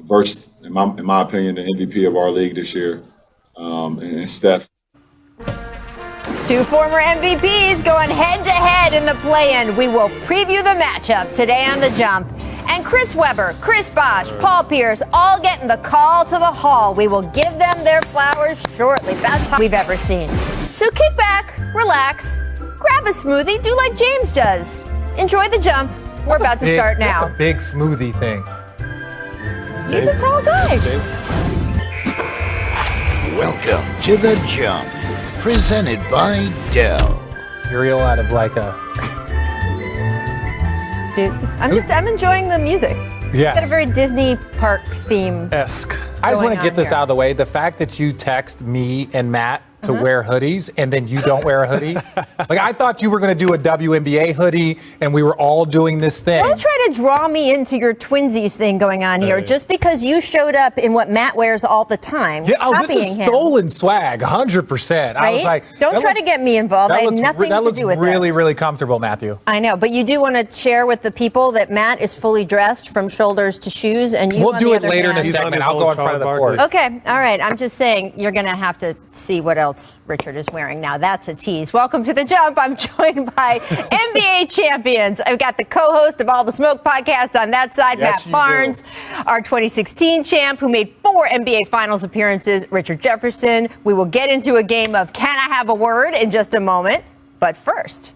Versus, in my opinion, the MVP of our league this year, and Steph. Two former MVPs going head-to-head in the play-in. We will preview the matchup today on The Jump. And Chris Webber, Chris Bosh, Paul Pierce, all getting the call to the hall. We will give them their flowers shortly. Best time we've ever seen. So kick back, relax, grab a smoothie, do like James does. Enjoy The Jump. We're about to start now. That's a big smoothie thing. He's a tall guy. Welcome to The Jump, presented by Dell. Cereal out of like a... Dude, I'm enjoying the music. Yes. It's got a very Disney park theme. Esque. I just want to get this here. out of the way. The fact that you text me and Matt to wear hoodies and then you don't wear a hoodie. Like, I thought you were going to do a WNBA hoodie and we were all doing this thing. Don't try to draw me into your twinsies thing going on here just because you showed up in what Matt wears all the time. Yeah, this is stolen swag, 100%. Right? I was like, don't try to get me involved. I had nothing to do with this. That looks really, really comfortable, Matthew. I know, but you do want to share with the people that Matt is fully dressed from shoulders to shoes, and you. We'll do it later in a segment. I'll go in front of the court. Okay, all right. I'm just saying you're going to have to see what else Richard is wearing now. That's a tease. Welcome to The Jump. I'm joined by NBA champions. I've got the co-host of All the Smoke podcast on that side, Yes, Matt Barnes, our 2016 champ who made 4 NBA Finals appearances, Richard Jefferson. We will get into a game of Can I Have a Word in just a moment. But first,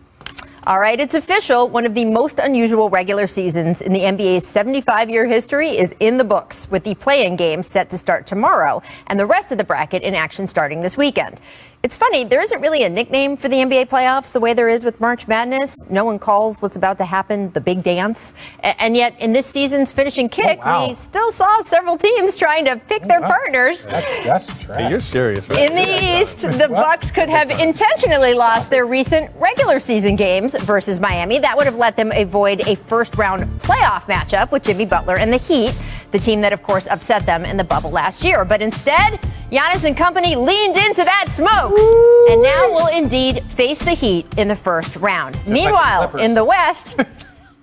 all right, it's official. One of the most unusual regular seasons in the NBA's 75-year history is in the books, with the play-in game set to start tomorrow and the rest of the bracket in action starting this weekend. It's funny, there isn't really a nickname for the NBA playoffs the way there is with March Madness. No one calls what's about to happen the big dance. And yet, in this season's finishing kick, we still saw several teams trying to pick their partners. That's trash. Hey, you're serious, right? In the East, the Bucks could have intentionally lost their recent regular season games versus Miami. That would have let them avoid a first-round playoff matchup with Jimmy Butler and the Heat, the team that, of course, upset them in the bubble last year. But instead, Giannis and company leaned into that smoke and now will indeed face the Heat in the first round. Meanwhile, in the West,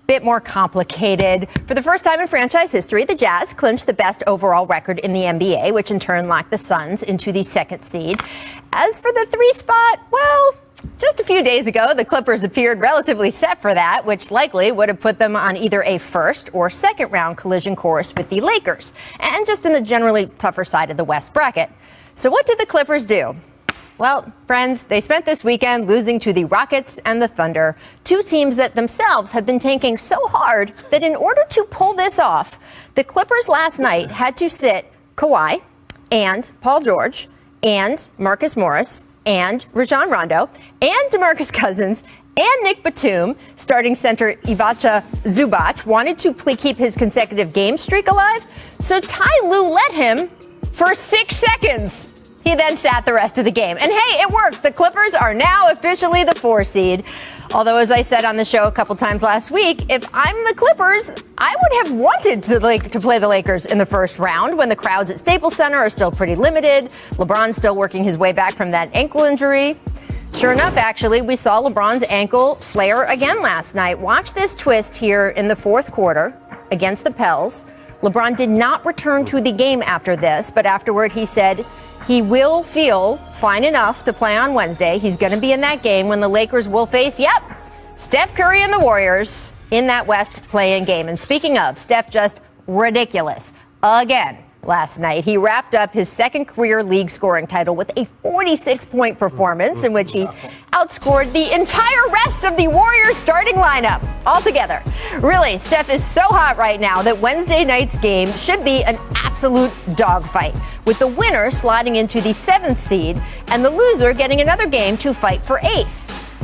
bit more complicated. For the first time in franchise history, the Jazz clinched the best overall record in the NBA, which in turn locked the Suns into the second seed. As for the 3 spot, well, just a few days ago, the Clippers appeared relatively set for that, which likely would have put them on either a first or second round collision course with the Lakers, and just in the generally tougher side of the West bracket. So what did the Clippers do? Well, friends, they spent this weekend losing to the Rockets and the Thunder, 2 teams that themselves have been tanking so hard that in order to pull this off, the Clippers last night had to sit Kawhi and Paul George and Marcus Morris and Rajon Rondo and DeMarcus Cousins and Nick Batum. Starting center Ivica Zubac wanted to keep his consecutive game streak alive, so Ty Lue let him for 6 seconds. He then sat the rest of the game. And hey, it worked. The Clippers are now officially the 4 seed. Although, as I said on the show a couple times last week, if I'm the Clippers, I would have wanted to play the Lakers in the first round when the crowds at Staples Center are still pretty limited. LeBron's still working his way back from that ankle injury. Sure enough, actually, we saw LeBron's ankle flare again last night. Watch this twist here in the fourth quarter against the Pels. LeBron did not return to the game after this, but afterward he said he will feel fine enough to play on Wednesday. He's going to be in that game when the Lakers will face, Steph Curry and the Warriors in that West play-in game. And speaking of, Steph just ridiculous again last night. He wrapped up his second career league scoring title with a 46-point performance in which he outscored the entire rest of the Warriors starting lineup altogether. Really, Steph is so hot right now that Wednesday night's game should be an absolute dogfight, with the winner sliding into the 7th seed and the loser getting another game to fight for 8th,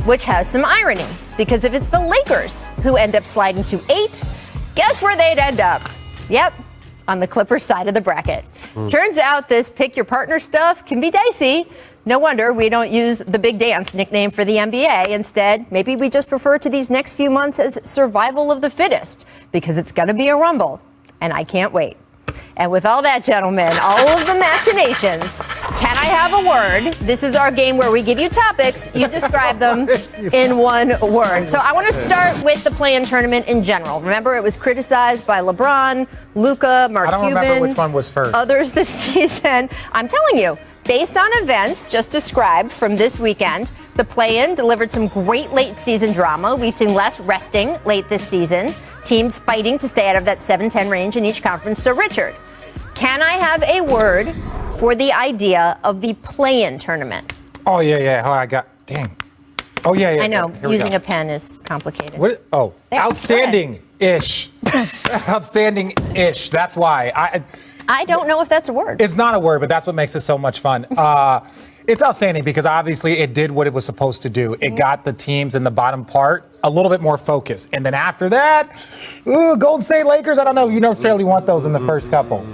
which has some irony, because if it's the Lakers who end up sliding to 8, guess where they'd end up? Yep, on the Clippers side of the bracket. Turns out this pick your partner stuff can be dicey. No wonder we don't use the big dance nickname for the NBA. Instead, maybe we just refer to these next few months as survival of the fittest, because it's going to be a rumble, and I can't wait. And with all that, gentlemen, all of the machinations Can I have a word? This is our game where we give you topics. You describe them in one word. So I want to start with the play-in tournament in general. Remember, it was criticized by LeBron, Luka, Mark I don't Cuban, remember which one was first. others this season. I'm telling you, based on events just described from this weekend, the play-in delivered some great late-season drama. We've seen less resting late this season, teams fighting to stay out of that 7-10 range in each conference. So, Richard, can I have a word for the idea of the play-in tournament? Oh, yeah. Oh, dang. Oh, yeah. I know, Here we using go. a pen is complicated. There, outstanding-ish. Outstanding-ish. That's why. I don't know if that's a word. It's not a word, but that's what makes it so much fun. It's outstanding because obviously it did what it was supposed to do. It got the teams in the bottom part a little bit more focused. And then after that, Golden State Lakers, I don't know. You don't necessarily want those in the first couple.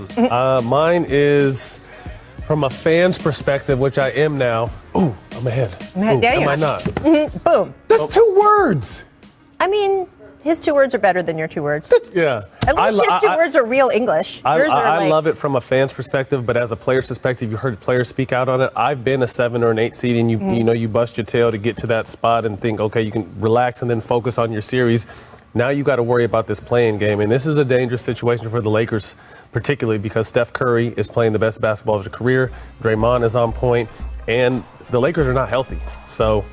Mine is from a fan's perspective, which I am now. Ooh, I'm ahead. There you Am are. I not? Boom. That's 2 words. I mean, his 2 words are better than your 2 words. Yeah. At least his 2 words are real English. Yours are I like, love it from a fan's perspective, but as a player's perspective, you heard players speak out on it. I've been a 7 or an 8 seed, and you bust your tail to get to that spot and think, okay, you can relax and then focus on your series. Now you got to worry about this play-in game, and this is a dangerous situation for the Lakers, particularly because Steph Curry is playing the best basketball of his career. Draymond is on point, and the Lakers are not healthy. So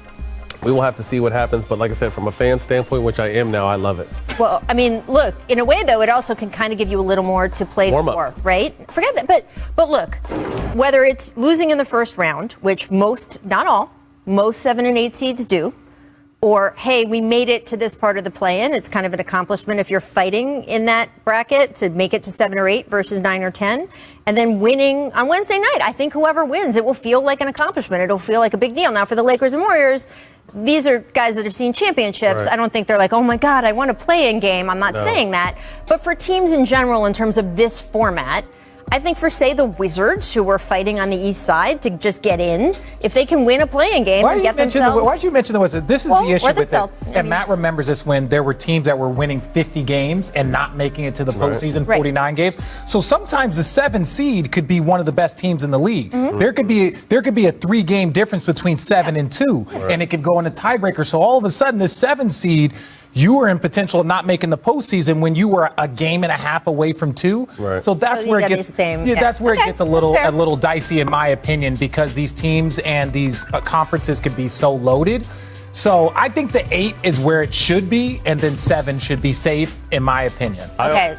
we will have to see what happens. But like I said, from a fan standpoint, which I am now, I love it. well, I mean, look, in a way, though, it also can kind of give you a little more to play Warm for, up. right? Forget that. But look, whether it's losing in the first round, which most, not all, most 7 and 8 seeds do, or, hey, we made it to this part of the play-in. It's kind of an accomplishment if you're fighting in that bracket to make it to 7 or 8 versus 9 or 10. And then winning on Wednesday night. I think whoever wins, it will feel like an accomplishment. It'll feel like a big deal. Now, for the Lakers and Warriors, these are guys that have seen championships. Right. I don't think they're like, oh, my God, I want a play-in game. I'm not saying that. But for teams in general, in terms of this format, I think for, say, the Wizards, who were fighting on the East Side to just get in, if they can win a play-in game and get themselves... Why did you mention the Wizards? This is the issue or the with this. Celtics. And Matt remembers this when there were teams that were winning 50 games and not making it to the postseason, Right. 49 games. So sometimes the 7 seed could be one of the best teams in the league. There could be a 3-game difference between 7 and 2, and it could go in a tiebreaker. So all of a sudden, this 7 seed, you were in potential of not making the postseason when you were a game and a half away from 2. Right. So that's So you where it got gets the same- that's where Okay, it gets a that's fair. little dicey in my opinion, because these teams and these conferences could be so loaded. So I think the 8 is where it should be, and then 7 should be safe, in my opinion. Okay.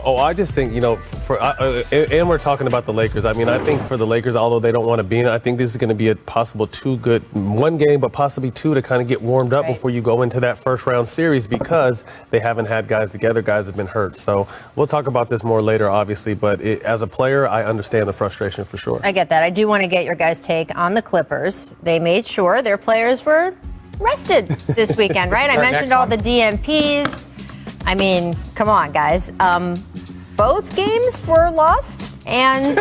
I just think, and we're talking about the Lakers. I mean, I think for the Lakers, although they don't want to be in it, I think this is going to be a possible 2 good, 1 game, but possibly 2 to kind of get warmed up Right. before you go into that first round series, because they haven't had guys together. Guys have been hurt. So we'll talk about this more later, obviously. But as a player, I understand the frustration for sure. I get that. I do want to get your guys' take on the Clippers. They made sure their players were rested this weekend, right? I Our mentioned next all one. the DMPs. I mean, come on, guys. Both games were lost, and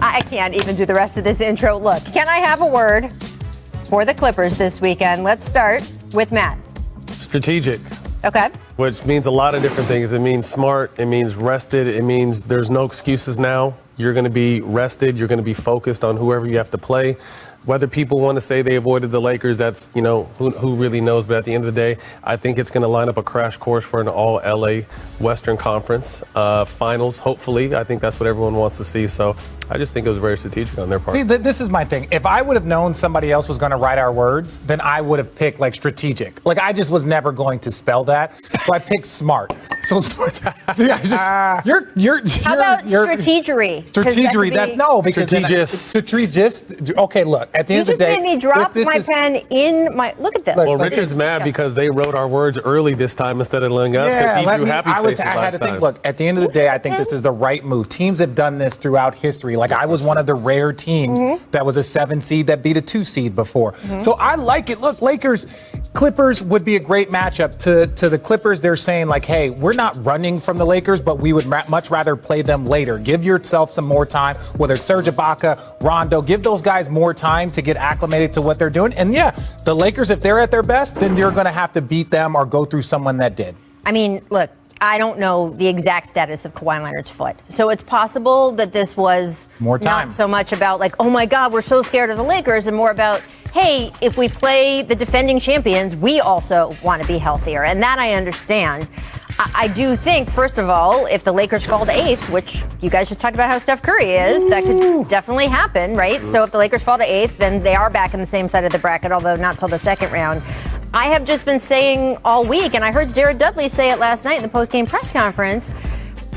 I can't even do the rest of this intro. Look, can I have a word for the Clippers this weekend? Let's start with Matt. Strategic. Okay. Which means a lot of different things. It means smart. It means rested. It means there's no excuses now. You're going to be rested. You're going to be focused on whoever you have to play. Whether people want to say they avoided the Lakers, that's, who really knows. But at the end of the day, I think it's going to line up a crash course for an all-LA Western Conference finals, hopefully. I think that's what everyone wants to see. So I just think it was very strategic on their part. See, this is my thing. If I would have known somebody else was going to write our words, then I would have picked strategic. I just was never going to spell that, so I picked smart. So smart. How about strategery? 'Cause that Strategery. could That's be- no, because Strategist. Okay, look. At the You end of just the day, made me drop this my is- pen in my. Look at this. Look, Well, Look, Richard's mad because they wrote our words early this time instead of letting us, because he drew happy faces I had last to think. time. Look, at the end of the day, I think this is the right move. Teams have done this throughout history. I was one of the rare teams that was a 7 seed that beat a 2 seed before. So I like it. Look, Clippers would be a great matchup. To the Clippers, they're saying hey, we're not running from the Lakers, but we would much rather play them later. Give yourself some more time, whether it's Serge Ibaka, Rondo, give those guys more time to get acclimated to what they're doing. And yeah, the Lakers, if they're at their best, then you're going to have to beat them or go through someone that did. I mean, look, I don't know the exact status of Kawhi Leonard's foot. So it's possible that this was More time. not so much about like, oh my God, we're so scared of the Lakers, and more about, hey, if we play the defending champions, we also want to be healthier. And that I understand. I do think, first of all, if the Lakers fall to 8th, which you guys just talked about how Steph Curry is, that could definitely happen, right? So if the Lakers fall to 8th, then they are back in the same side of the bracket, although not till the second round. I have just been saying all week, and I heard Jared Dudley say it last night in the post-game press conference,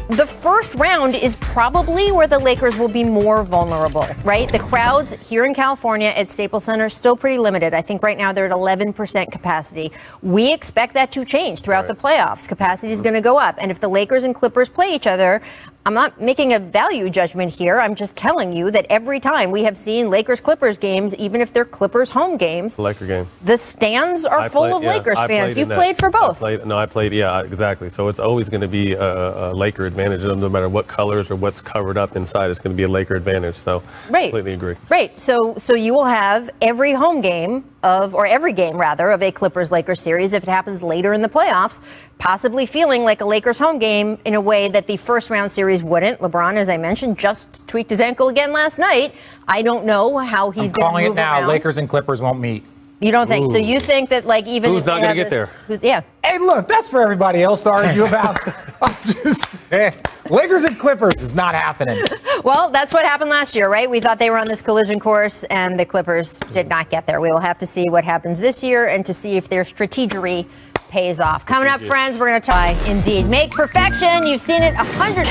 the first round is probably where the Lakers will be more vulnerable, right? The crowds here in California at Staples Center still pretty limited. I think right now they're at 11% capacity. We expect that to change throughout the playoffs. Capacity is going to go up. And if the Lakers and Clippers play each other, I'm not making a value judgment here. I'm just telling you that every time we have seen Lakers-Clippers games, even if they're Clippers home games, Laker game. the stands are full of Lakers fans. You played for both. I played, yeah, exactly. So it's always going to be a Laker advantage. No matter what colors or what's covered up inside, it's going to be a Laker advantage. So completely agree. Right. So you will have every home game or every game rather, of a Clippers-Lakers series, if it happens later in the playoffs, possibly feeling like a Lakers home game in a way that the first round series wouldn't. LeBron, as I mentioned, just tweaked his ankle again last night. I don't know how he's going to move calling it now. around. Lakers and Clippers won't meet. You don't think? So you think that like even Who's if not they going to have get this- there? Yeah. Hey, look, that's for everybody else to argue about. I'm just saying, Lakers and Clippers is not happening. Well, that's what happened last year, right? We thought they were on this collision course, and the Clippers did not get there. We will have to see what happens this year and to see if their strategery pays off. Coming up, friends, we're going to try, indeed, make perfection. You've seen it 100.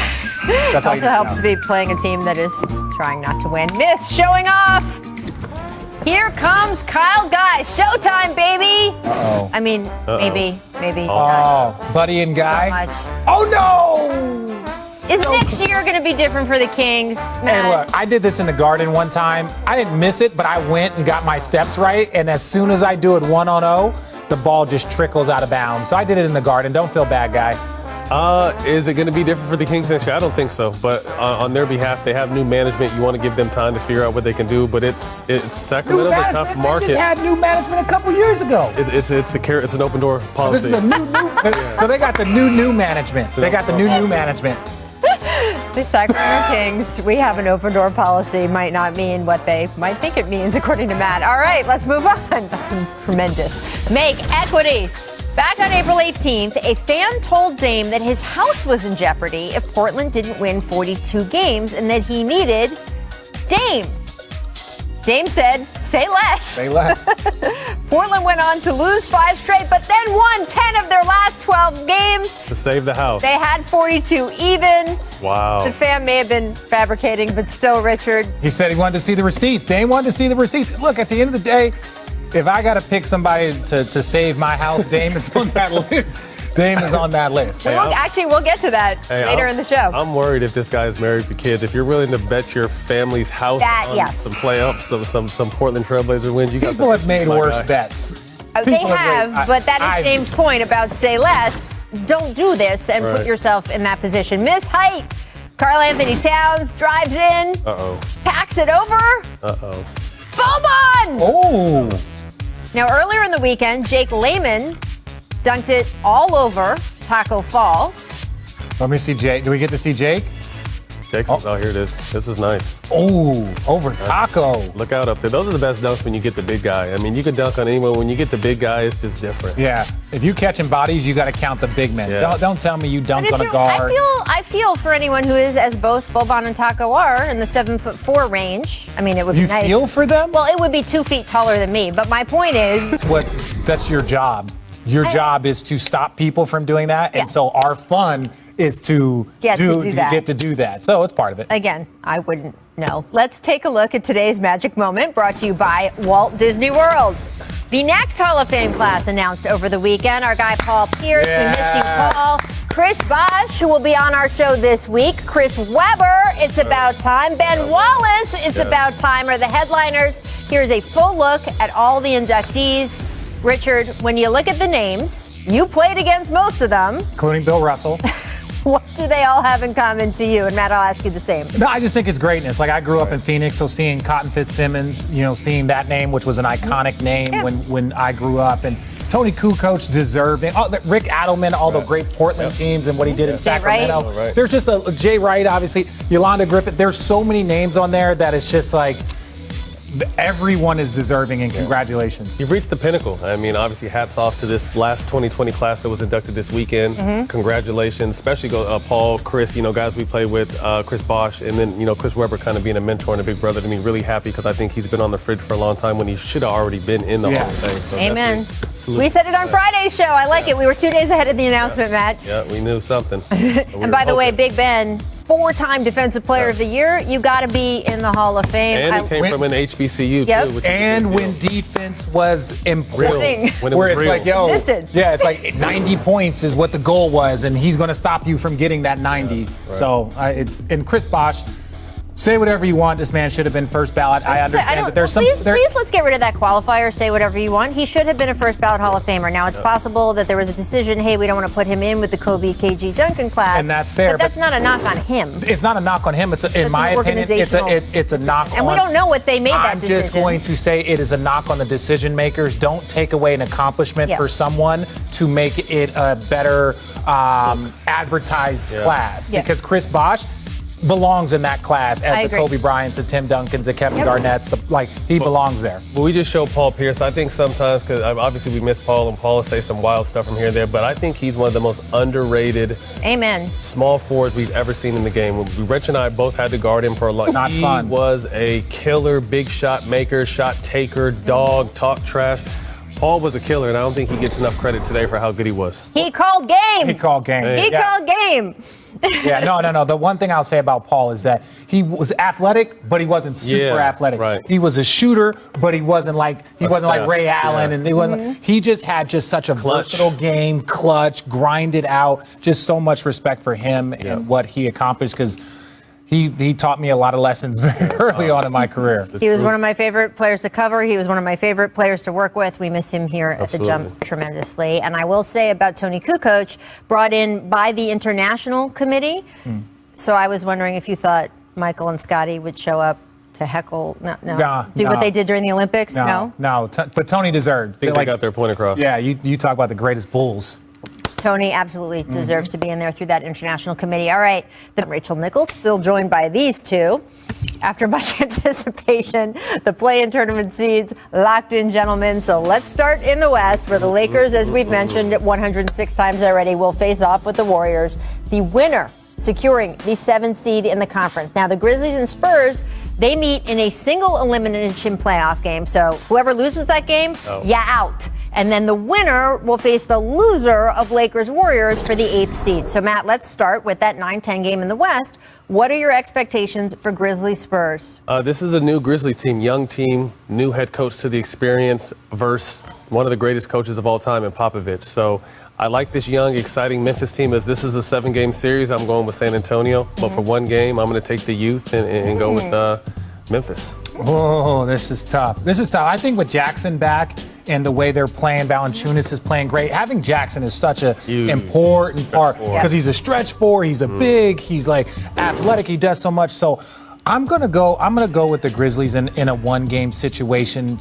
That's Also helps to be playing a team that is trying not to win. Miss showing off. Here comes Kyle Guy. Showtime, baby. Uh-oh. I mean, maybe. Oh, Buddy and Guy. Not much. Oh, no. Is next year going to be different for the Kings? Hey, Matt? look, I did this in the Garden one time. I didn't miss it, but I went and got my steps right. And as soon as I do it 1-on-0, the ball just trickles out of bounds. So I did it in the Garden. Don't feel bad, Guy. Is it going to be different for the Kings next year? I don't think so. But on their behalf, they have new management. You want to give them time to figure out what they can do. But it's Sacramento's a tough market. They just had new management a couple years ago. It's an open door policy. So this is a new. So they got the new management. They got the new management. The Sacramento Kings, we have an open door policy, might not mean what they might think it means, according to Matt. All right, let's move on. That's tremendous. Make equity. Back on April 18th, a fan told Dame that his house was in jeopardy if Portland didn't win 42 games and that he needed Dame. Dame said, say less. Say less. Portland went on to lose 5 straight, but then won 10 of their last 12 games. To save the house. They had 42 even. Wow. The fan may have been fabricating, but still, Richard. He said he wanted to see the receipts. Dame wanted to see the receipts. Look, at the end of the day, if I got to pick somebody to save my house, Dame is on that list. Dame is on that list. Hey, We'll get to that later in the show. I'm worried if this guy's married with kids. If you're willing to bet your family's house on some playoffs, some Portland Trailblazer wins, you got People have made worse bets. They have, but that is Dame's point about say less. Don't do this and put yourself in that position. Miss Height. Karl Anthony Towns drives in. Packs it over. Boban! Oh. Now, earlier in the weekend, Jake Layman dunked it all over Taco Fall. Let me see Jake. Do we get to see Jake? Jake's, oh, here it is. This is nice. Oh, over Taco. Look out up there. Those are the best dunks when you get the big guy. I mean, you can dunk on anyone. When you get the big guy, it's just different. Yeah. If you catching bodies, you got to count the big men. Yeah. Don't tell me you dunked on a guard. I feel for anyone who is, as both Boban and Taco are, in the 7'4" range. I mean, it would be nice. You feel for them? Well, it would be 2 feet taller than me. But my point is, that's your job. Your job is to stop people from doing that, and so our fun is to get to do that. So it's part of it. Again, I wouldn't know. Let's take a look at today's magic moment, brought to you by Walt Disney World. The next Hall of Fame class announced over the weekend. Our guy Paul Pierce, we miss you, Paul. Chris Bosh, who will be on our show this week. Chris Webber, It's About Time. Ben Wallace, It's About Time are the headliners. Here's a full look at all the inductees. Richard, when you look at the names, you played against most of them. Including Bill Russell. What do they all have in common to you? And Matt, I'll ask you the same. No, I just think it's greatness. Like, I grew up in Phoenix, so seeing Cotton Fitzsimmons, seeing that name, which was an iconic name when I grew up, and Tony Kukoc deserving. Rick Adelman, all the great Portland teams and what he did in Sacramento. Right. There's just Jay Wright, obviously, Yolanda Griffith. There's so many names on there that it's just like everyone is deserving, and congratulations. You've reached the pinnacle. I mean, obviously, hats off to this last 2020 class that was inducted this weekend. Congratulations, especially Paul, Chris, guys we played with, Chris Bosch, and then, Chris Webber kind of being a mentor and a big brother to me. Really happy because I think he's been on the fridge for a long time when he should have already been in the Hall of Fame. So amen. We said it on Friday's show. I like it. We were 2 days ahead of the announcement, Matt. Yeah, we knew something. And by the way, Big Ben, 4-time Defensive Player of the Year. You got to be in the Hall of Fame. And he came from an HBCU, Yep. too. And when defense was important, When it where was it's real. like, yo, Existed. yeah, it's like 90 points is what the goal was, and he's going to stop you from getting that 90. Yeah, right. So and Chris Bosch, say whatever you want. This man should have been first ballot. I understand that there's please, let's get rid of that qualifier. Say whatever you want. He should have been a first ballot Hall of Famer. Now, it's possible that there was a decision, hey, we don't want to put him in with the Kobe KG Duncan class. And that's fair, But that's not a knock on him. It's not a knock on him. In my opinion, it's a knock on. And we don't know what they made that decision. I'm just going to say it is a knock on the decision makers. Don't take away an accomplishment for someone to make it a better advertised class. Because Chris Bosch belongs in that class as the Kobe Bryants, the Tim Duncans, the Kevin Garnett's. He belongs there. But we just show Paul Pierce. I think sometimes, because obviously we miss Paul, and Paul will say some wild stuff from here and there, but I think he's one of the most underrated small forwards we've ever seen in the game. Rich and I both had to guard him for a long time. He was a killer, big shot maker, shot taker, dog, talk trash. Paul was a killer, and I don't think he gets enough credit today for how good he was. He called game. He called game. He called game. Yeah, no. The one thing I'll say about Paul is that he was athletic, but he wasn't super athletic. Right. He was a shooter, but he wasn't like Ray Allen, and he wasn't. He just had just such a versatile game, clutch, grinded out. Just so much respect for him and what he accomplished, because he taught me a lot of lessons very early on in my career. He was one of my favorite players to cover. He was one of my favorite players to work with. We miss him here at the Jump tremendously. And I will say about Tony Kukoc, brought in by the International Committee. So I was wondering if you thought Michael and Scotty would show up to heckle, do what they did during the Olympics? No. But Tony deserved. I think they got their point across. Yeah, you talk about the greatest Bulls. Tony absolutely deserves to be in there through that international committee. All right, Rachel Nichols still joined by these two. After much anticipation, the play-in tournament seeds locked in, gentlemen. So let's start in the West, where the Lakers, as we've mentioned 106 times already, will face off with the Warriors. The winner securing the 7th seed in the conference. Now, the Grizzlies and Spurs, they meet in a single elimination playoff game. So whoever loses that game, out. And then the winner will face the loser of Lakers Warriors for the 8th seed. So, Matt, let's start with that 9-10 game in the West. What are your expectations for Grizzlies Spurs? This is a new Grizzlies team, young team, new head coach to the experience versus one of the greatest coaches of all time in Popovich. So I like this young, exciting Memphis team. As this is a 7-game series, I'm going with San Antonio. But for one game, I'm going to take the youth and go with Memphis. Oh, this is tough. I think with Jackson back and the way they're playing, Valanciunas is playing great. Having Jackson is such a important part because he's a stretch four, he's a big, he's like athletic, he does so much. So I'm gonna go with the Grizzlies in a 1-game situation.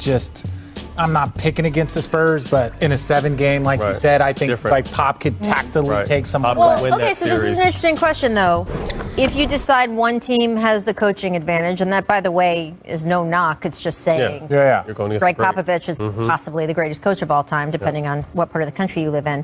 I'm not picking against the Spurs, but in a 7-game, like you said, I think like Pop could tactically take some away. Well, okay, so this is an interesting question, though. If you decide one team has the coaching advantage, and that, by the way, is no knock, it's just saying You're going against Greg Popovich is possibly the greatest coach of all time, depending on what part of the country you live in.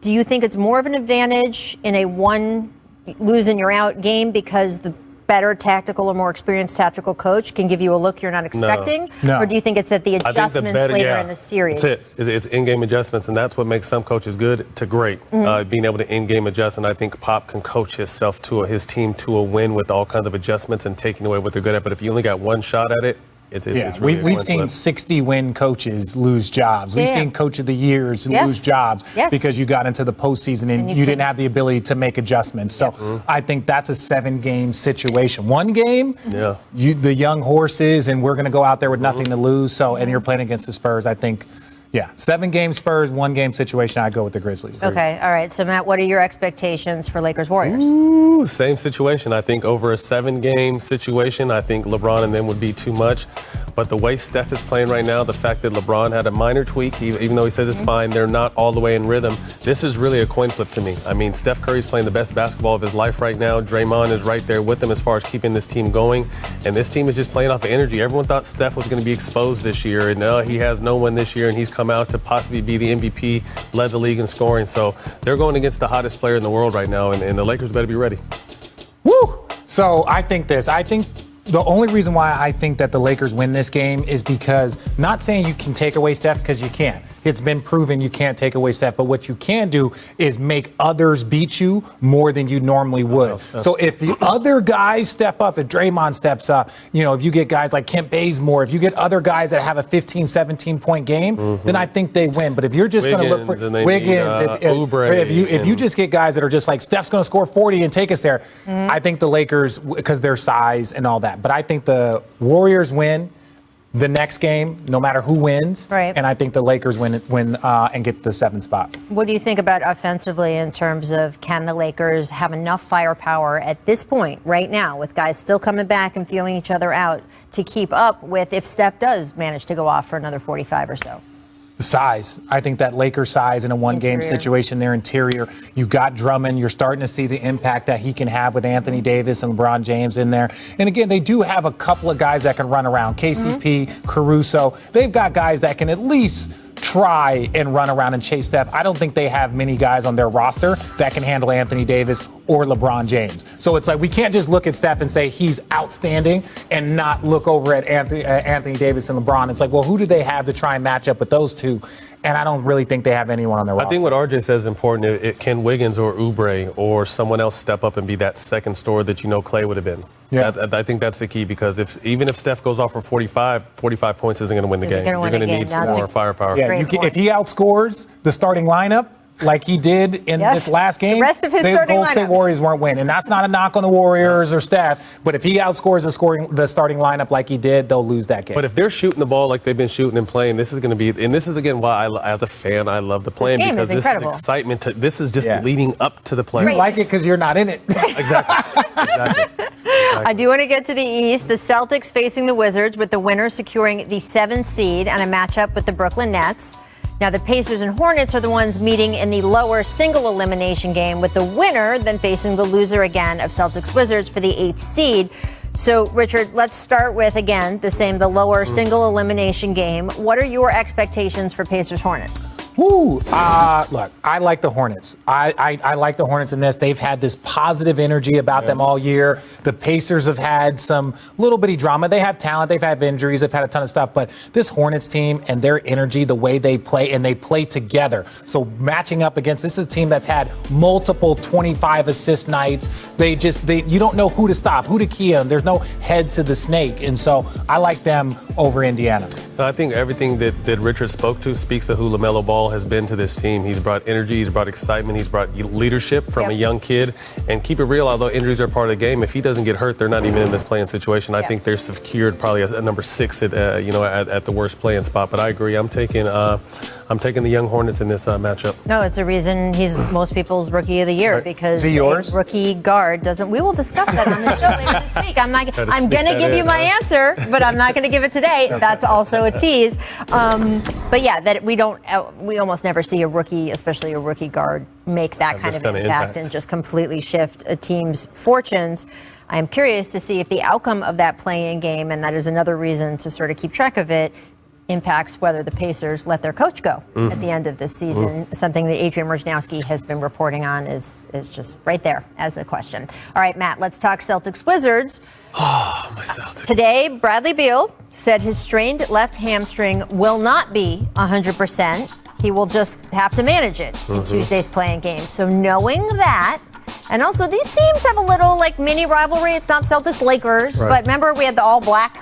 Do you think it's more of an advantage in a one lose and you're out game because the better tactical or more experienced tactical coach can give you a look you're not expecting? No. Or do you think it's at the adjustments later in the series? That's it. It's in-game adjustments, and that's what makes some coaches good to great, being able to in-game adjust. And I think Pop can coach his team to a win with all kinds of adjustments and taking away what they're good at. But if you only got one shot at it, it's really we've seen 60-win coaches lose jobs. We've seen Coach of the Years lose jobs because you got into the postseason and you didn't have the ability to make adjustments. So I think that's a 7-game situation. 1 game, the young horses, and we're going to go out there with nothing to lose. So, and you're playing against the Spurs. I think Yeah, 7-game Spurs, 1-game situation. I go with the Grizzlies. Okay, all right. So, Matt, what are your expectations for Lakers Warriors? Ooh, same situation. I think over a 7-game situation, I think LeBron and them would be too much. But the way Steph is playing right now, the fact that LeBron had a minor tweak, even though he says it's fine, they're not all the way in rhythm. This is really a coin flip to me. I mean, Steph Curry's playing the best basketball of his life right now. Draymond is right there with him as far as keeping this team going. And this team is just playing off of energy. Everyone thought Steph was going to be exposed this year, and he has no one this year, and he's come out to possibly be the MVP, led the league in scoring. So they're going against the hottest player in the world right now, and the Lakers better be ready. Woo! So I think the only reason why I think that the Lakers win this game is because, not saying you can take away Steph, because you can't. It's been proven you can't take away Steph, but what you can do is make others beat you more than you normally would. So if the other guys step up, if Draymond steps up, if you get guys like Kent Bazemore, if you get other guys that have a 15, 17-point game, then I think they win. But if you're just going to look for Wiggins, if you just get guys that are just like, Steph's going to score 40 and take us there, I think the Lakers, because their size and all that. But I think the Warriors win the next game, no matter who wins. Right. And I think the Lakers win and get the 7th spot. What do you think about offensively in terms of, can the Lakers have enough firepower at this point right now, with guys still coming back and feeling each other out, to keep up with if Steph does manage to go off for another 45 or so? The size. I think that Lakers size in a one-game situation, their interior. You got Drummond. You're starting to see the impact that he can have with Anthony Davis and LeBron James in there. And again, they do have a couple of guys that can run around. KCP, Caruso. They've got guys that can at least try and run around and chase Steph. I don't think they have many guys on their roster that can handle Anthony Davis or LeBron James. So it's like, we can't just look at Steph and say he's outstanding and not look over at Anthony Davis and LeBron. It's like, well, who do they have to try and match up with those two? And I don't really think they have anyone on their roster. I think what RJ says is important. Can Wiggins or Oubre or someone else step up and be that second star that Clay would have been? Yeah. I think that's the key, because even if Steph goes off for 45 points isn't going to win the game. You're going to need some more firepower. Yeah, if he outscores the starting lineup like he did in this last game, the rest of his starting Golden State Warriors weren't winning. And that's not a knock on the Warriors or Steph, but if he outscores the starting lineup like he did, they'll lose that game. But if they're shooting the ball like they've been shooting and playing, this is going to be, and this is again why as a fan I love the playing, because this is excitement. This is just leading up to the play. You like it because you're not in it. Exactly. I do want to get to the East. The Celtics facing the Wizards, with the winner securing the 7th seed and a matchup with the Brooklyn Nets. Now, the Pacers and Hornets are the ones meeting in the lower single elimination game, with the winner then facing the loser again of Celtics Wizards for the 8th seed. So, Richard, let's start with, again, the lower single elimination game. What are your expectations for Pacers Hornets? Look, I like the Hornets. I like the Hornets in this. They've had this positive energy about them all year. The Pacers have had some little bitty drama. They have talent. They've had injuries. They've had a ton of stuff. But this Hornets team and their energy, the way they play, and they play together. So matching up against, this is a team that's had multiple 25 assist nights. You don't know who to stop, who to key on. There's no head to the snake. And so I like them over Indiana. I think everything that Richard spoke to speaks to who LaMelo Ball has been to this team. He's brought energy, he's brought excitement, he's brought leadership from a young kid. And keep it real, although injuries are part of the game, if he doesn't get hurt, they're not even in this playing situation. I think they're secured probably as a number 6 at the worst playing spot. But I agree, I'm taking the young Hornets in this matchup. No, it's a reason he's most people's rookie of the year, because a rookie guard doesn't. We will discuss that on the show later this week. I'm going to give you my answer, but I'm not going to give it today. That's also a tease. But yeah, that we almost never see a rookie, especially a rookie guard, make that kind of impact and just completely shift a team's fortunes. I am curious to see if the outcome of that play-in game, and that is another reason to sort of keep track of it, impacts whether the Pacers let their coach go at the end of this season. Something that Adrian Wojnarowski has been reporting on is just right there as a question. All right, Matt, let's talk Celtics Wizards. Oh, my Celtics. Today, Bradley Beal said his strained left hamstring will not be 100%. He will just have to manage it in Tuesday's playing game. So knowing that, and also these teams have a little mini rivalry. It's not Celtics-Lakers, but remember we had the all-black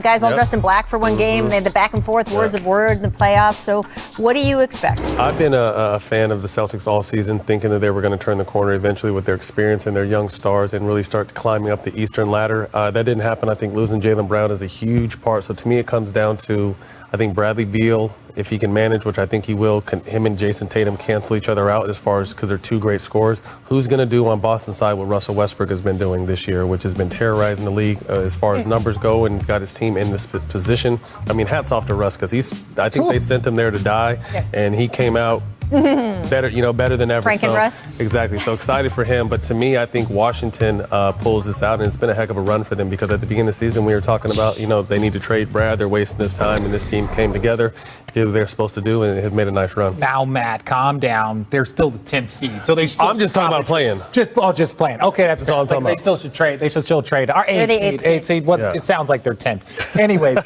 guys all dressed in black for one game. They had the back and forth words of word in the playoffs. So what do you expect? I've been a fan of the Celtics all season, thinking that they were going to turn the corner eventually with their experience and their young stars and really start climbing up the Eastern ladder. That didn't happen. I think losing Jaylen Brown is a huge part. So to me, it comes down to, I think Bradley Beal, if he can manage, which I think he will, him and Jason Tatum cancel each other out as far as because they're two great scorers. Who's going to do on Boston's side what Russell Westbrook has been doing this year, which has been terrorizing the league as far as numbers go, and he's got his team in this position. I mean, hats off to Russ because I think they sent him there to die, and he came out better than ever. Frank and Russ. Exactly. So excited for him. But to me, I think Washington pulls this out, and it's been a heck of a run for them because at the beginning of the season, we were talking about, they need to trade Brad. They're wasting this time, and this team came together, did what they're supposed to do, and it made a nice run. Now, Matt, calm down. They're still the 10th seed, so they. I'm just talking about playing. Just playing. Okay, that's all I'm talking about. They still should trade. They should still trade. Our eighth seed. What? Yeah. It sounds like they're 10th. Anyways,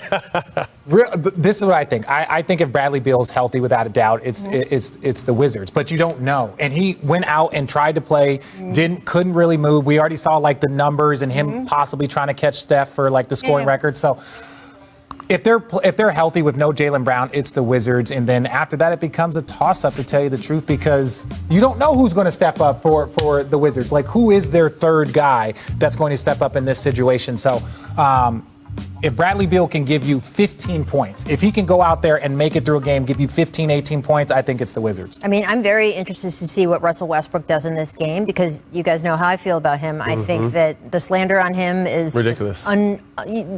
this is what I think. I think if Bradley Beal's healthy, without a doubt, it's the Wizards. But you don't know. And he went out and tried to play, couldn't really move. We already saw the numbers and him possibly trying to catch Steph for the scoring record. So if they're healthy with no Jaylen Brown, it's the Wizards. And then after that, it becomes a toss-up, to tell you the truth, because you don't know who's going to step up for the Wizards. Who is their third guy that's going to step up in this situation? So if Bradley Beal can give you 15 points, if he can go out there and make it through a game, give you 15, 18 points, I think it's the Wizards. I mean, I'm very interested to see what Russell Westbrook does in this game because you guys know how I feel about him. I think that the slander on him is ridiculous.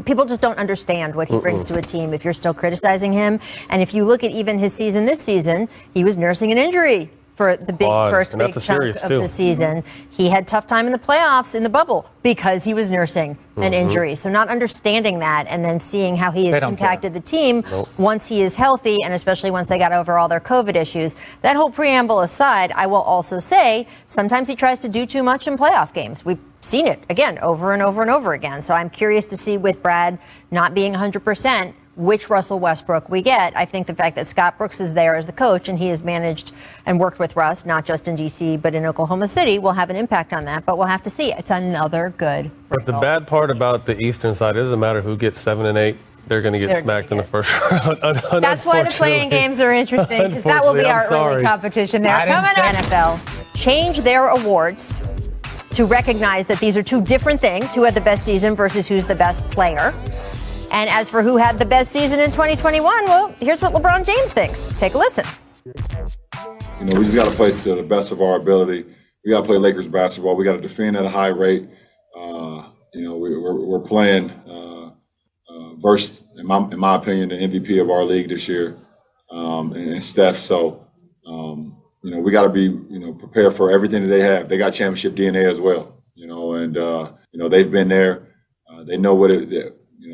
People just don't understand what he brings to a team if you're still criticizing him. And if you look at even his season this season, he was nursing an injury for the first big chunk of the season. He had tough time in the playoffs in the bubble because he was nursing an injury. So not understanding that and then seeing how he has impacted the team once he is healthy, and especially once they got over all their COVID issues. That whole preamble aside, I will also say sometimes he tries to do too much in playoff games. We've seen it, again, over and over and over again. So I'm curious to see with Brad not being 100%, which Russell Westbrook we get. I think the fact that Scott Brooks is there as the coach and he has managed and worked with Russ, not just in D.C., but in Oklahoma City, will have an impact on that. But we'll have to see. It's another good But the bad part about the Eastern side, it doesn't matter who gets 7 and 8. They're going to get smacked in the first round. That's why the playing games are interesting, because that will be our early competition there. Coming up, NFL change their awards to recognize that these are two different things, who had the best season versus who's the best player. And as for who had the best season in 2021, well, here's what LeBron James thinks. Take a listen. We just got to play to the best of our ability. We got to play Lakers basketball. We got to defend at a high rate. We're playing versus, in my opinion, the MVP of our league this year, and Steph. So, we got to be, prepared for everything that they have. They got championship DNA as well, and they've been there. They know what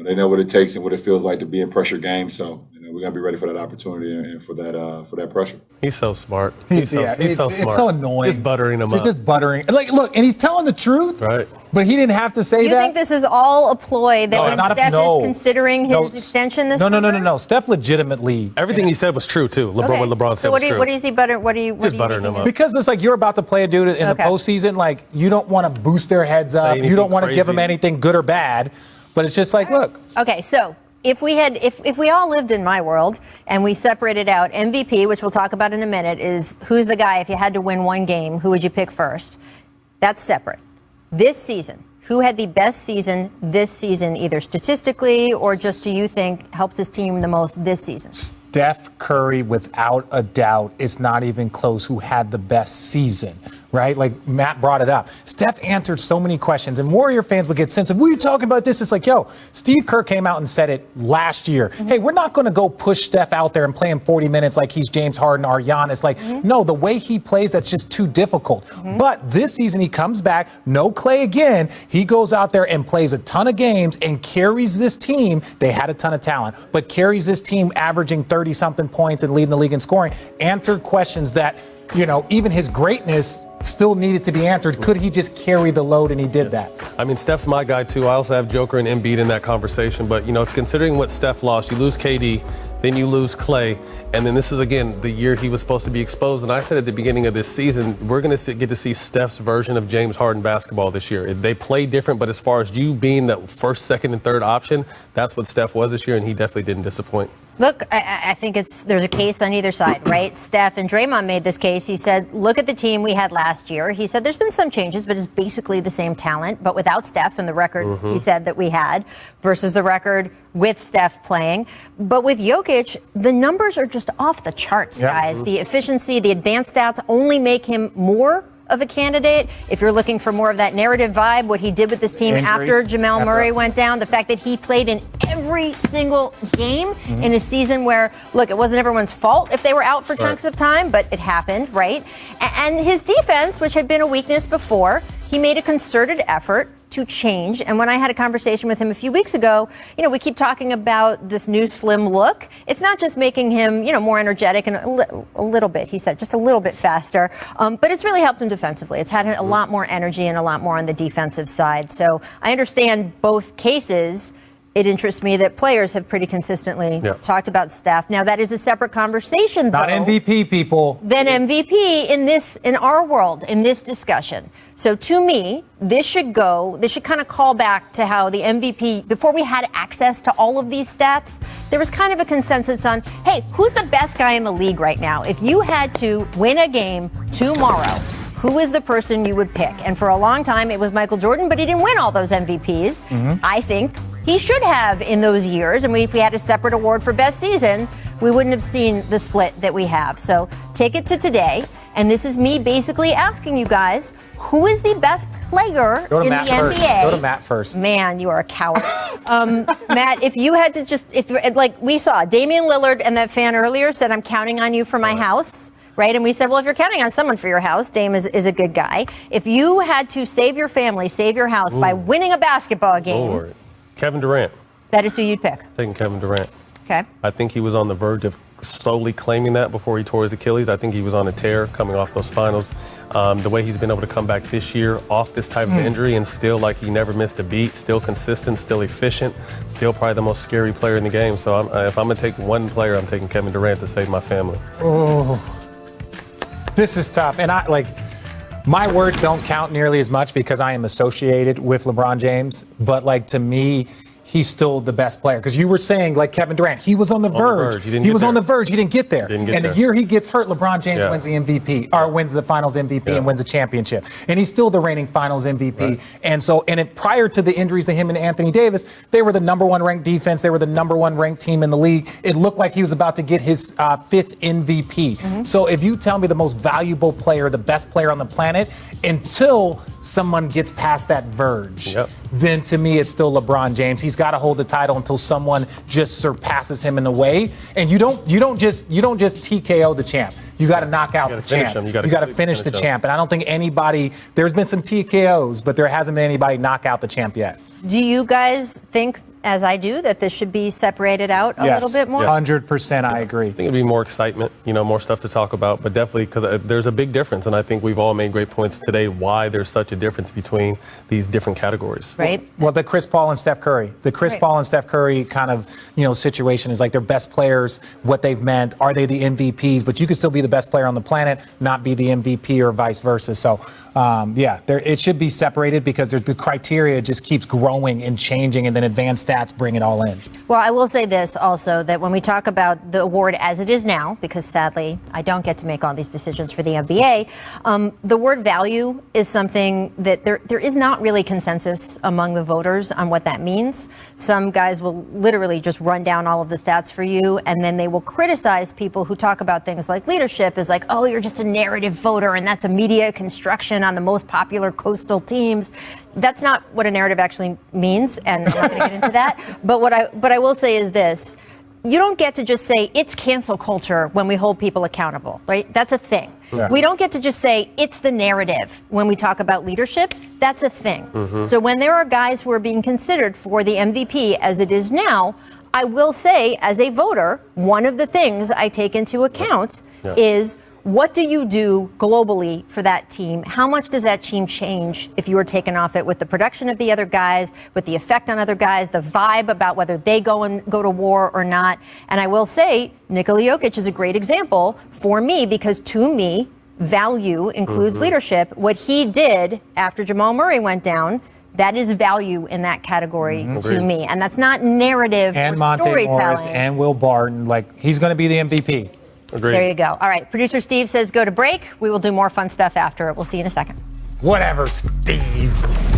they know what it takes and what it feels like to be in pressure games. So, we got to be ready for that opportunity and for that pressure. He's so smart. He's so smart. It's so annoying. Just buttering him up. Just buttering. Look, and he's telling the truth. Right. But he didn't have to say that. You think this is all a ploy that when Steph is considering his extension this summer? No. Steph legitimately. Everything he said was true, too. What LeBron said was true. So what is he buttering? Just buttering him up. Because it's you're about to play a dude in the postseason. You don't want to boost their heads up. You don't want to give them anything good or bad. But it's just look. Okay, so if we all lived in my world and we separated out MVP, which we'll talk about in a minute, is who's the guy if you had to win one game, who would you pick first? That's separate. This season, who had the best season this season, either statistically or just do you think helped his team the most this season? Steph Curry, without a doubt, it's not even close who had the best season, right? Matt brought it up. Steph answered so many questions, and Warrior fans would get sensitive. What are you talking about this? It's Steve Kerr came out and said it last year. Hey, we're not going to go push Steph out there and play him 40 minutes like he's James Harden or Giannis. No, the way he plays, that's just too difficult. But this season, he comes back, no Clay again. He goes out there and plays a ton of games and carries this team. They had a ton of talent, but carries this team averaging 30-something points and leading the league in scoring, answered questions that, even his greatness still needed to be answered. Could he just carry the load? And he did that. I mean, Steph's my guy, too. I also have Joker and Embiid in that conversation. But, considering what Steph lost, you lose KD, then you lose Clay. And then this is, again, the year he was supposed to be exposed. And I said at the beginning of this season, we're going to get to see Steph's version of James Harden basketball this year. They play different, but as far as you being the first, second, and third option, that's what Steph was this year, and he definitely didn't disappoint. Look, I think there's a case on either side, right? Steph and Draymond made this case. He said, look at the team we had last year. He said there's been some changes, but it's basically the same talent, but without Steph and the record he said that we had versus the record with Steph playing. But with Jokic, the numbers are just off the charts, guys. The efficiency, the advanced stats only make him more of a candidate. If you're looking for more of that narrative vibe, what he did with this team after Jamal Murray went down, the fact that he played in every single game in a season where, look, it wasn't everyone's fault if they were out for chunks of time, but it happened, right? And his defense, which had been a weakness before, he made a concerted effort to change. And when I had a conversation with him a few weeks ago, we keep talking about this new slim look. It's not just making him, more energetic and a little bit, he said, just a little bit faster. But it's really helped him defensively. It's had a lot more energy and a lot more on the defensive side. So I understand both cases. It interests me that players have pretty consistently talked about Steph. Now, that is a separate conversation, though. Not MVP, people. Than MVP in our world, in this discussion. So to me, this should kind of call back to how the MVP, before we had access to all of these stats, there was kind of a consensus on, hey, who's the best guy in the league right now? If you had to win a game tomorrow, who is the person you would pick? And for a long time, it was Michael Jordan, but he didn't win all those MVPs. I think he should have in those years. And if we had a separate award for best season, we wouldn't have seen the split that we have. So take it to today. And this is me basically asking you guys, who is the best player in the NBA? Go to Matt first. Man, you are a coward. Matt, if you had to like we saw, Damian Lillard and that fan earlier said, I'm counting on you for my house. Right? And we said, well, if you're counting on someone for your house, Dame is a good guy. If you had to save your family, save your house by winning a basketball game. Kevin Durant. That is who you'd pick. Taking Kevin Durant. Okay. I think he was on the verge of slowly claiming that before he tore his Achilles. I think he was on a tear coming off those finals. The way he's been able to come back this year off this type of injury and still like he never missed a beat, still consistent, still efficient, still probably the most scary player in the game. So if I'm going to take one player, I'm taking Kevin Durant to save my family. Oh, this is tough. And my words don't count nearly as much because I am associated with LeBron James. But to me, he's still the best player. Because you were saying, Kevin Durant, he was on the verge. He was on the verge. He didn't get there. The year he gets hurt, LeBron James wins the MVP, or wins the Finals MVP and wins the championship. And he's still the reigning Finals MVP. Right. And prior to the injuries to him and Anthony Davis, they were the number one ranked defense. They were the number one ranked team in the league. It looked like he was about to get his fifth MVP. So if you tell me the most valuable player, the best player on the planet, until someone gets past that verge, then to me it's still LeBron James. He's got to hold the title until someone just surpasses him in a way. And you don't just TKO the champ. You got to knock out the champ. You got to finish the champ. And I don't think there's been some TKOs, but there hasn't been anybody knock out the champ yet. Do you guys think, as I do, that this should be separated out a little bit more? 100%, I agree. I think it'd be more excitement, more stuff to talk about, but definitely because there's a big difference, and I think we've all made great points today why there's such a difference between these different categories. Right. Well, the Chris Paul and Steph Curry. The Chris Paul and Steph Curry kind of, situation is like they're best players, what they've meant, are they the MVPs? But you could still be the best player on the planet, not be the MVP or vice versa. So, it should be separated because the criteria just keeps growing and changing, and then advanced stats bring it all in. Well, I will say this also, that when we talk about the award as it is now, because sadly I don't get to make all these decisions for the NBA, the word value is something that there is not really consensus among the voters on what that means. Some guys will literally just run down all of the stats for you, and then they will criticize people who talk about things like leadership as like, oh, you're just a narrative voter, and that's a media construction on the most popular coastal teams. That's not what a narrative actually means, and I'm not going to get into that. But what I will say is this. You don't get to just say it's cancel culture when we hold people accountable, right? That's a thing. Yeah. We don't get to just say it's the narrative when we talk about leadership. That's a thing. So when there are guys who are being considered for the MVP as it is now, I will say as a voter, one of the things I take into account is, what do you do globally for that team? How much does that team change if you were taken off it with the production of the other guys, with the effect on other guys, the vibe about whether they go to war or not? And I will say, Nikola Jokic is a great example for me because to me, value includes leadership. What he did after Jamal Murray went down That is value in that category to me. And that's not narrative And or Monte storytelling. Morris and Will Barton, like he's going to be the MVP. Agreed. There you go. All right. Producer Steve says go to break. We will do more fun stuff after it. We'll see you in a second. Whatever, Steve.